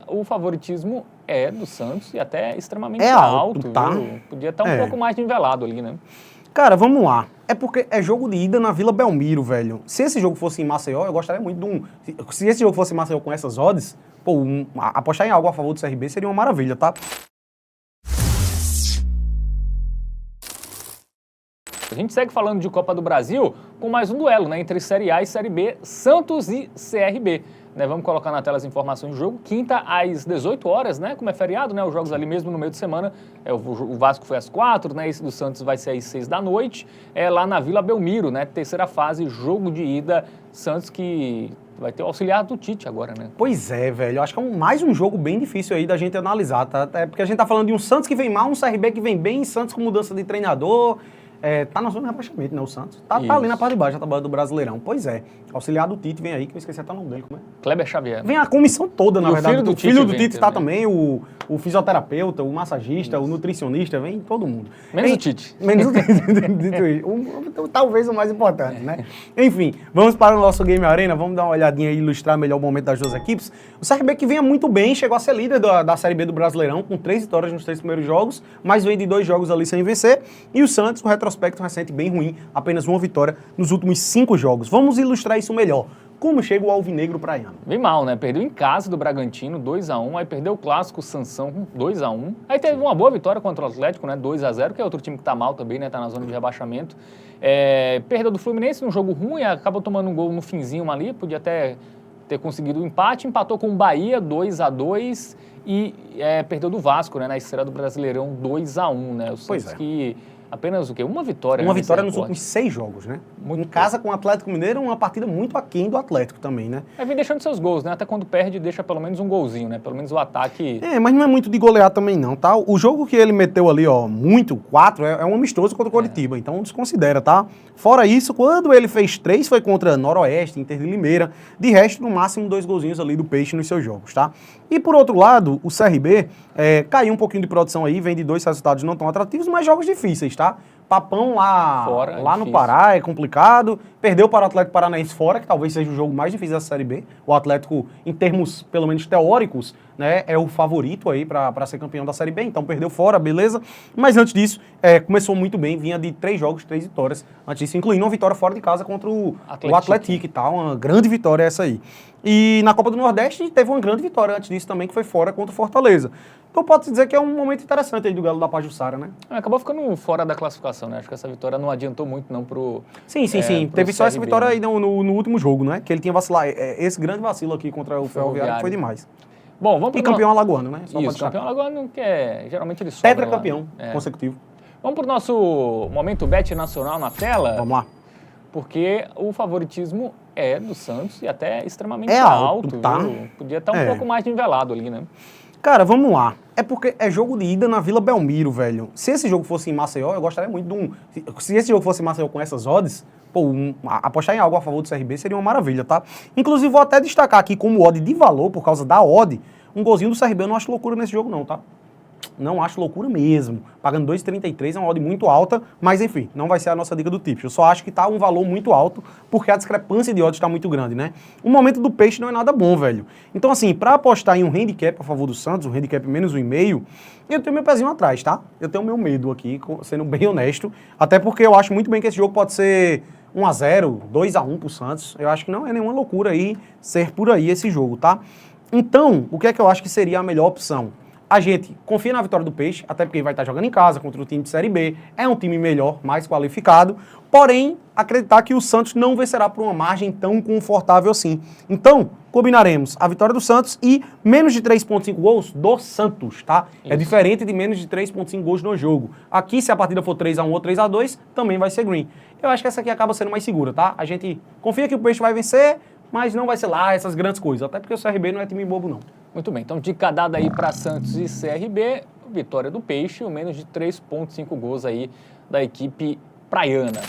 o favoritismo é do Santos e até extremamente alto, tá? Viu? Podia estar um pouco mais nivelado ali, né? Cara, vamos lá. É porque é jogo de ida na Vila Belmiro, velho. Se esse jogo fosse em Maceió, eu gostaria muito de um... Se esse jogo fosse em Maceió com essas odds, pô, apostar em algo a favor do CRB seria uma maravilha, tá? A gente segue falando de Copa do Brasil com mais um duelo, né, entre Série A e Série B, Santos e CRB. Né, vamos colocar na tela as informações do jogo. Quinta às 18 horas, né, como é feriado, né, os jogos ali mesmo no meio de semana. O Vasco foi às 4, né, esse do Santos vai ser às 6 da noite. É lá na Vila Belmiro, né, terceira fase, jogo de ida. Santos que vai ter o auxiliar do Tite agora, né? Pois é, velho. Eu acho que é mais um jogo bem difícil aí da gente analisar, tá? É porque a gente tá falando de um Santos que vem mal, um CRB que vem bem, Santos com mudança de treinador. Tá na zona de rebaixamento, né, o Santos. Tá ali na parte de baixo da tabela do Brasileirão. Pois é. Auxiliar do Tite vem aí, que eu esqueci até o nome dele, como é? Kleber Xavier. Vem a comissão toda, na verdade. O filho do Tite tá também, o fisioterapeuta, o massagista, o nutricionista, vem todo mundo. Menos o Tite. Menos o Tite. Talvez o mais importante, né? Enfim, vamos para o nosso Game Arena, vamos dar uma olhadinha e ilustrar melhor o momento das duas equipes. O CRB que vinha muito bem, chegou a ser líder da Série B do Brasileirão, com 3 vitórias nos 3 primeiros jogos, mas vem de 2 jogos ali sem vencer. E o Santos, com retrospecto recente bem ruim, apenas 1 vitória nos últimos 5 jogos. Vamos ilustrar isso melhor. Como chega o alvinegro praiano? Bem mal, né? Perdeu em casa do Bragantino, 2-1, aí perdeu o clássico Sansão com 2-1. Aí teve uma boa vitória contra o Atlético, né? 2-0, que é outro time que tá mal também, né? Tá na zona de rebaixamento. Perdeu do Fluminense num jogo ruim, acabou tomando um gol no finzinho ali, podia até ter conseguido o empate, empatou com o Bahia 2-2 e perdeu do Vasco, né? Na estreia do Brasileirão 2-1, né? O Santos que apenas o quê? Uma vitória. Uma vitória nos últimos 6 jogos, né? Muito em casa com o Atlético Mineiro, uma partida muito aquém do Atlético também, né? Vem deixando seus gols, né? Até quando perde, deixa pelo menos um golzinho, né? Pelo menos o ataque... Mas não é muito de golear também não, tá? O jogo que ele meteu ali, ó, 4, é um amistoso contra o Coritiba, então desconsidera, tá? Fora isso, quando ele fez 3, foi contra Noroeste, Inter de Limeira. De resto, no máximo 2 golzinhos ali do Peixe nos seus jogos, tá? E por outro lado, o CRB caiu um pouquinho de produção aí, vem de 2 resultados não tão atrativos, mas jogos difíceis, tá? Papão lá no Pará é complicado. Perdeu para o Atlético Paranaense fora, que talvez seja o jogo mais difícil da Série B. O Atlético, em termos, pelo menos teóricos, né, é o favorito aí para ser campeão da Série B. Então perdeu fora, beleza. Mas antes disso, começou muito bem. Vinha de 3 jogos, 3 vitórias. Antes disso, incluindo uma vitória fora de casa contra o Atlético e tal. Uma grande vitória essa aí. E na Copa do Nordeste teve uma grande vitória antes disso também, que foi fora contra o Fortaleza. Então pode-se dizer que é um momento interessante aí do Galo da Pajuçara, né? Acabou ficando fora da classificação, né? Acho que essa vitória não adiantou muito não pro... Sim. Teve só essa vitória aí no último jogo, né? Que ele tinha vacilado. Esse grande vacilo aqui contra o Ferroviário foi demais. Bom, vamos pro... E campeão alagoano, né? Só isso, campeão alagoano, que geralmente ele sobe. Tetracampeão consecutivo. Vamos pro nosso momento Bet Nacional na tela? Vamos lá. Porque o favoritismo é do Santos e até extremamente alto, tá? Viu? Podia estar um pouco mais nivelado ali, né? Cara, vamos lá. É porque é jogo de ida na Vila Belmiro, velho. Se esse jogo fosse em Maceió, eu gostaria muito de um... Se esse jogo fosse em Maceió com essas odds, pô, apostar em algo a favor do CRB seria uma maravilha, tá? Inclusive, vou até destacar aqui como odd de valor, por causa da odd, um golzinho do CRB eu não acho loucura nesse jogo não, tá? Não acho loucura mesmo. Pagando 2,33 é uma odd muito alta, mas enfim, não vai ser a nossa dica do Tips. Eu só acho que tá um valor muito alto, porque a discrepância de odds está muito grande, né? O momento do Peixe não é nada bom, velho. Então assim, para apostar em um handicap a favor do Santos, um handicap menos 1,5, eu tenho meu pezinho atrás, tá? Eu tenho meu medo aqui, sendo bem honesto, até porque eu acho muito bem que esse jogo pode ser 1-0, 2-1 pro Santos. Eu acho que não é nenhuma loucura aí ser por aí esse jogo, tá? Então, o que é que eu acho que seria a melhor opção? A gente confia na vitória do Peixe, até porque vai estar jogando em casa contra o time de Série B, é um time melhor, mais qualificado, porém, acreditar que o Santos não vencerá por uma margem tão confortável assim. Então, combinaremos a vitória do Santos e menos de 3,5 gols do Santos, tá? Isso. É diferente de menos de 3,5 gols no jogo. Aqui, se a partida for 3-1 ou 3-2, também vai ser green. Eu acho que essa aqui acaba sendo mais segura, tá? A gente confia que o Peixe vai vencer, mas não vai ser lá essas grandes coisas, até porque o CRB não é time bobo, não. Muito bem, então dica dada aí para Santos e CRB, vitória do Peixe, o menos de 3,5 gols aí da equipe praiana.